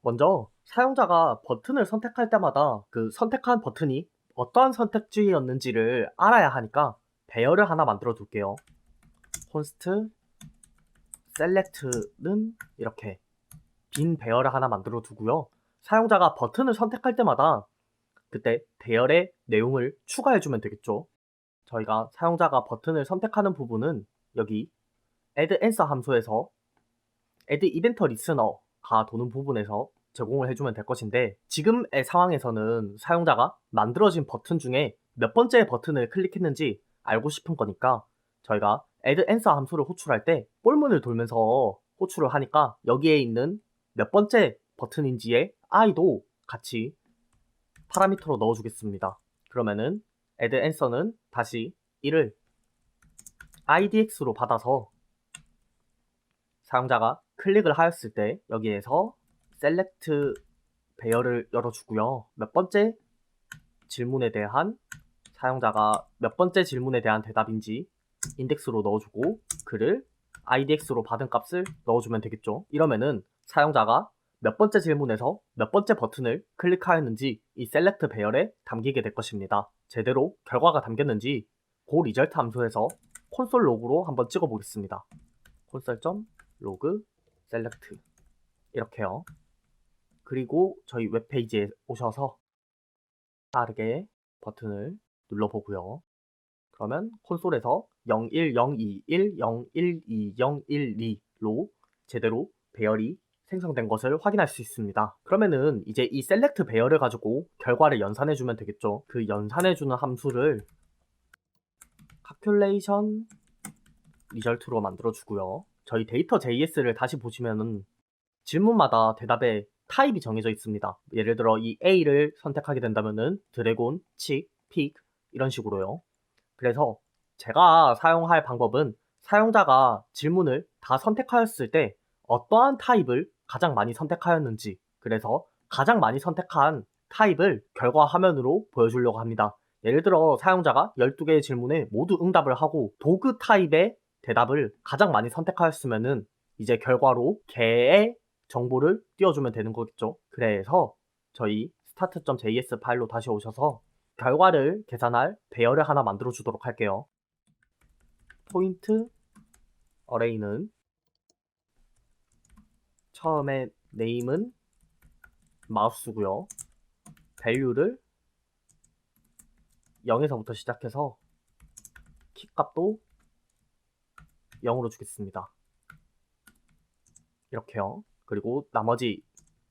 먼저 사용자가 버튼을 선택할 때마다 그 선택한 버튼이 어떠한 선택지였는지를 알아야 하니까 배열을 하나 만들어 둘게요. const select는 이렇게 빈 배열을 하나 만들어 두고요. 사용자가 버튼을 선택할 때마다 그때 배열의 내용을 추가해 주면 되겠죠. 저희가 사용자가 버튼을 선택하는 부분은 여기 add answer 함수에서 add event listener가 도는 부분에서 제공을 해주면 될 것인데, 지금의 상황에서는 사용자가 만들어진 버튼 중에 몇 번째 버튼을 클릭했는지 알고 싶은 거니까 저희가 add answer 함수를 호출할 때 볼문을 돌면서 호출을 하니까 여기에 있는 몇 번째 버튼인지의 i도 같이 파라미터로 넣어주겠습니다. 그러면은 add answer는 다시 이를 idx로 받아서 사용자가 클릭을 하였을 때 여기에서 select 배열을 열어주고요. 몇 번째 질문에 대한 사용자가 몇 번째 질문에 대한 대답인지 인덱스로 넣어주고 그를 idx로 받은 값을 넣어주면 되겠죠. 이러면은 사용자가 몇 번째 질문에서 몇 번째 버튼을 클릭하였는지 이 select 배열에 담기게 될 것입니다. 제대로 결과가 담겼는지 그 result 함수에서 콘솔 로그로 한번 찍어 보겠습니다. console.log select 이렇게요. 그리고 저희 웹페이지에 오셔서 빠르게 버튼을 눌러보고요. 그러면 콘솔에서 01021, 012012로 제대로 배열이 생성된 것을 확인할 수 있습니다. 그러면은 이제 이 select 배열을 가지고 결과를 연산해주면 되겠죠. 그 연산해주는 함수를 calculation result로 만들어주고요. 저희 데이터 JS를 다시 보시면은 질문마다 대답의 타입이 정해져 있습니다. 예를 들어 이 A를 선택하게 된다면은 드래곤, 칙, 픽 이런 식으로요. 그래서 제가 사용할 방법은 사용자가 질문을 다 선택하였을 때 어떠한 타입을 가장 많이 선택하였는지, 그래서 가장 많이 선택한 타입을 결과 화면으로 보여주려고 합니다. 예를 들어 사용자가 12개의 질문에 모두 응답을 하고 도그 타입의 대답을 가장 많이 선택하였으면은 이제 결과로 개의 정보를 띄워주면 되는 거겠죠. 그래서 저희 start.js 파일로 다시 오셔서 결과를 계산할 배열을 하나 만들어 주도록 할게요. 포인트 어레이는 처음에 네임은 마우스고요. 밸류를 0에서부터 시작해서 키 값도 0으로 주겠습니다. 이렇게요. 그리고 나머지에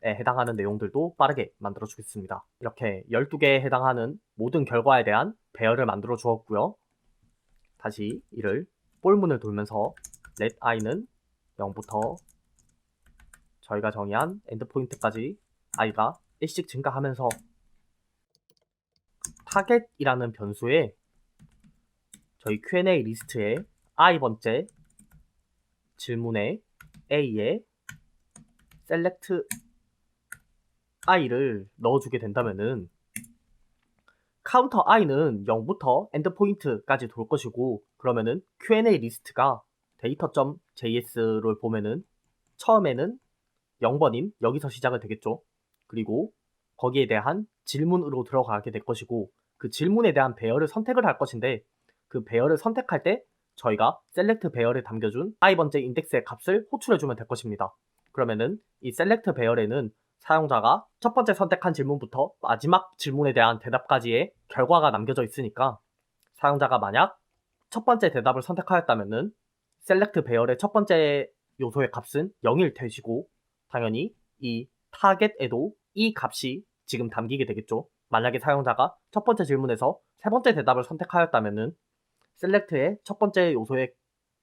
해당하는 내용들도 빠르게 만들어 주겠습니다. 이렇게 12개에 해당하는 모든 결과에 대한 배열을 만들어 주었고요. 다시 이를 볼문을 돌면서 let i는 0부터 저희가 정의한 엔드포인트까지 i가 1씩 증가하면서 target이라는 변수에 저희 Q&A 리스트에 i번째 질문에 a에 select i를 넣어주게 된다면은 카운터 i는 0부터 엔드포인트까지 돌 것이고, 그러면은 Q&A 리스트가 data.js를 보면은 처음에는 0번인 여기서 시작을 되겠죠. 그리고 거기에 대한 질문으로 들어가게 될 것이고, 그 질문에 대한 배열을 선택을 할 것인데 그 배열을 선택할 때 저희가 select 배열에 담겨준 i번째 인덱스의 값을 호출해주면 될 것입니다. 그러면은 이 select 배열에는 사용자가 첫 번째 선택한 질문부터 마지막 질문에 대한 대답까지의 결과가 남겨져 있으니까 사용자가 만약 첫 번째 대답을 선택하였다면은 select 배열의 첫 번째 요소의 값은 0일 테시고 당연히 이 타겟에도 이 값이 지금 담기게 되겠죠. 만약에 사용자가 첫 번째 질문에서 세 번째 대답을 선택하였다면은 select의 첫 번째 요소의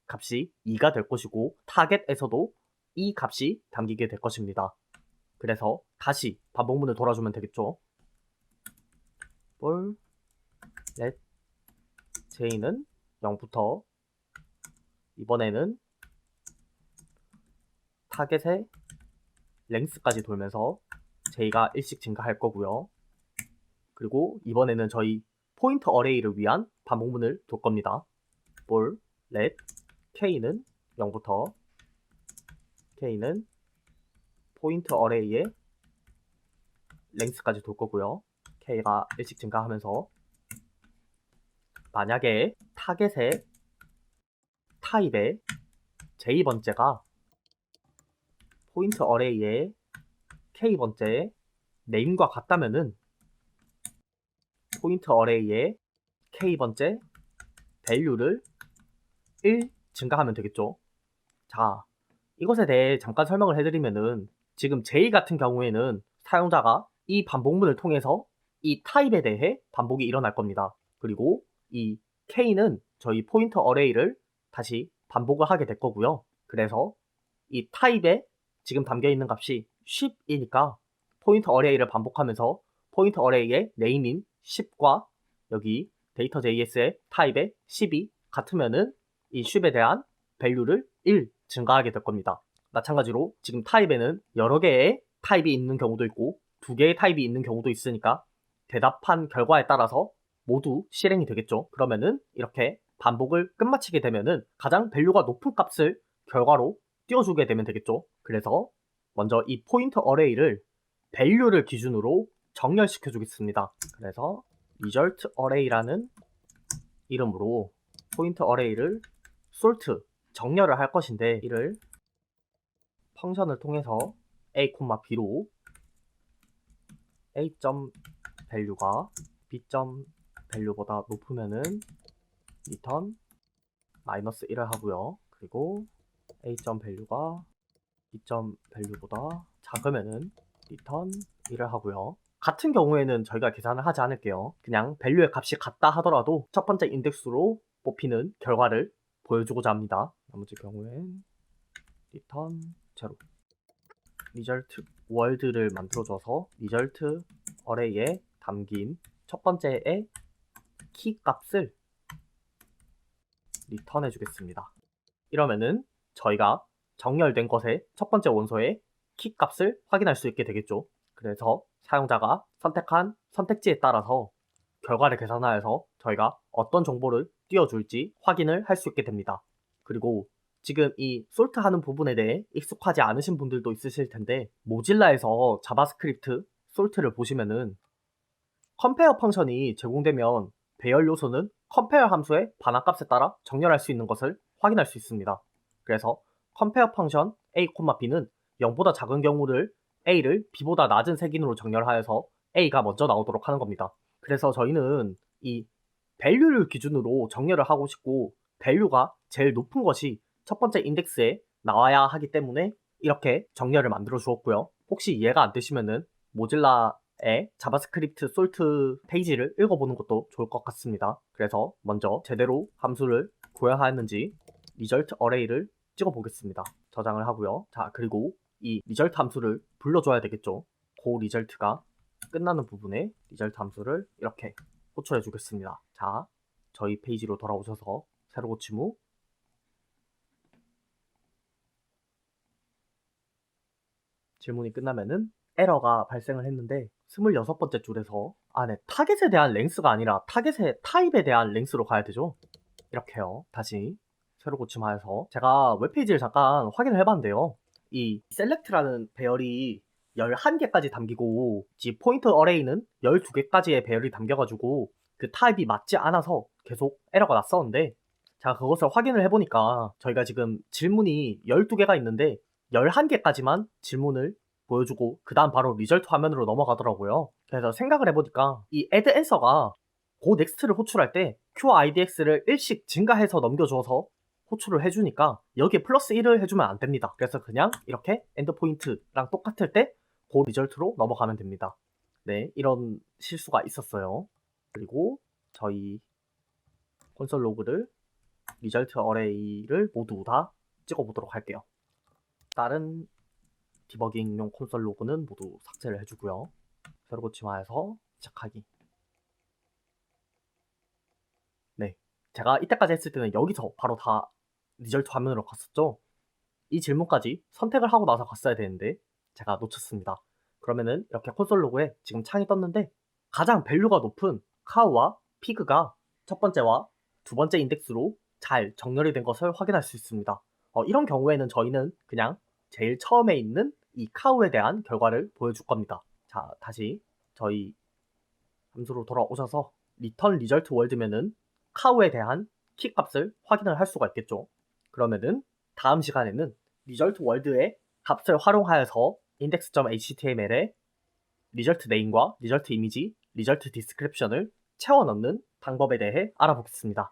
값이 2가 될 것이고 타겟에서도 이 값이 담기게 될 것입니다. 그래서 다시 반복문을 돌아주면 되겠죠. for let j는 0부터 이번에는 타겟의 랭스까지 돌면서 j가 1씩 증가할 거고요. 그리고 이번에는 저희 포인트 어레이를 위한 반복문을 돌 겁니다. for let k는 0부터 k는 포인트 어레이의 랭스까지 돌 거고요. K가 1씩 증가하면서 만약에 타겟의 타입의 J번째가 포인트 어레이의 K번째 네임과 같다면은 포인트 어레이의 K번째 밸류를 1 증가하면 되겠죠. 자, 이것에 대해 잠깐 설명을 해드리면은 지금 J 같은 경우에는 사용자가 이 반복문을 통해서 이 타입에 대해 반복이 일어날 겁니다. 그리고 이 K는 저희 포인트 어레이를 다시 반복을 하게 될 거고요. 그래서 이 타입에 지금 담겨있는 값이 10이니까 포인트 어레이를 반복하면서 포인트 어레이의 네임인 10과 여기 데이터 JS의 타입의 10이 같으면은 이 10에 대한 밸류를 1 증가하게 될 겁니다. 마찬가지로 지금 타입에는 여러 개의 타입이 있는 경우도 있고 2개의 타입이 있는 경우도 있으니까 대답한 결과에 따라서 모두 실행이 되겠죠. 그러면은 이렇게 반복을 끝마치게 되면은 가장 밸류가 높은 값을 결과로 띄워주게 되면 되겠죠. 그래서 먼저 이 포인트 어레이를 밸류를 기준으로 정렬시켜 주겠습니다. 그래서 result array라는 이름으로 포인트 어레이를 sort 정렬을 할 것인데 이를 펑션을 통해서 a, b로 a. value가 b. value보다 높으면은 return -1을 하고요. 그리고 a. value가 b. value보다 작으면은 return 1을 하고요. 같은 경우에는 저희가 계산을 하지 않을게요. 그냥 밸류의 값이 같다 하더라도 첫 번째 인덱스로 뽑히는 결과를 보여주고자 합니다. 나머지 경우엔 return 0 result world를 만들어줘서 result array에 담긴 첫 번째의 키 값을 리턴해 주겠습니다. 이러면은 저희가 정렬된 것의 첫 번째 원소의 키 값을 확인할 수 있게 되겠죠. 그래서 사용자가 선택한 선택지에 따라서 결과를 계산하여서 저희가 어떤 정보를 띄워줄지 확인을 할 수 있게 됩니다. 그리고 지금 이 솔트 하는 부분에 대해 익숙하지 않으신 분들도 있으실 텐데 모질라에서 자바스크립트 솔트를 보시면은 컴페어 펑션이 제공되면 배열 요소는 컴페어 함수의 반환값에 따라 정렬할 수 있는 것을 확인할 수 있습니다. 그래서 컴페어 펑션 a, b는 0보다 작은 경우를 a를 b보다 낮은 색인으로 정렬하여서 a가 먼저 나오도록 하는 겁니다. 그래서 저희는 이 밸류를 기준으로 정렬을 하고 싶고 밸류가 제일 높은 것이 첫 번째 인덱스에 나와야 하기 때문에 이렇게 정렬을 만들어 주었고요. 혹시 이해가 안 되시면은 모질라의 자바스크립트 솔트 페이지를 읽어보는 것도 좋을 것 같습니다. 그래서 먼저 제대로 함수를 구현하였는지 result array를 찍어 보겠습니다. 저장을 하고요. 자, 그리고 이 result 함수를 불러줘야 되겠죠. 그 result가 끝나는 부분에 result 함수를 이렇게 호출해 주겠습니다. 자, 저희 페이지로 돌아오셔서 새로 고침 후 질문이 끝나면은 에러가 발생을 했는데 26번째 줄에서 네, 타겟에 대한 랭스가 아니라 타겟의 타입에 대한 랭스로 가야 되죠. 이렇게요. 다시 새로 고침하여서 제가 웹페이지를 잠깐 확인을 해봤는데요. 이 select라는 배열이 11개까지 담기고 포인트 어레이는 12개까지의 배열이 담겨가지고 그 타입이 맞지 않아서 계속 에러가 났었는데 제가 그것을 확인을 해보니까 저희가 지금 질문이 12개가 있는데 11개까지만 질문을 보여주고 그 다음 바로 리절트 화면으로 넘어가더라고요. 그래서 생각을 해보니까 이 add answer가 고 넥스트를 호출할 때 QIDX를 1씩 증가해서 넘겨줘서 호출을 해주니까 여기에 플러스 1을 해주면 안 됩니다. 그래서 그냥 이렇게 엔드포인트랑 똑같을 때 고 리절트로 넘어가면 됩니다. 네, 이런 실수가 있었어요. 그리고 저희 콘솔 로그를 리절트 어레이를 모두 다 찍어보도록 할게요. 다른 디버깅용 콘솔 로그는 모두 삭제를 해주고요. 새로 고침하여서 시작하기. 네, 제가 이때까지 했을 때는 여기서 바로 다 리절트 화면으로 갔었죠. 이 질문까지 선택을 하고 나서 갔어야 되는데 제가 놓쳤습니다. 그러면은 이렇게 콘솔 로그에 지금 창이 떴는데 가장 밸류가 높은 카우와 피그가 첫 번째와 두 번째 인덱스로 잘 정렬이 된 것을 확인할 수 있습니다. 이런 경우에는 저희는 그냥 제일 처음에 있는 이 카우에 대한 결과를 보여줄 겁니다. 자, 다시 저희 함수로 돌아오셔서 return result world면은 카우에 대한 키 값을 확인을 할 수가 있겠죠. 그러면은 다음 시간에는 result world의 값을 활용하여서 index.html에 result name과 result image, result description을 채워 넣는 방법에 대해 알아보겠습니다.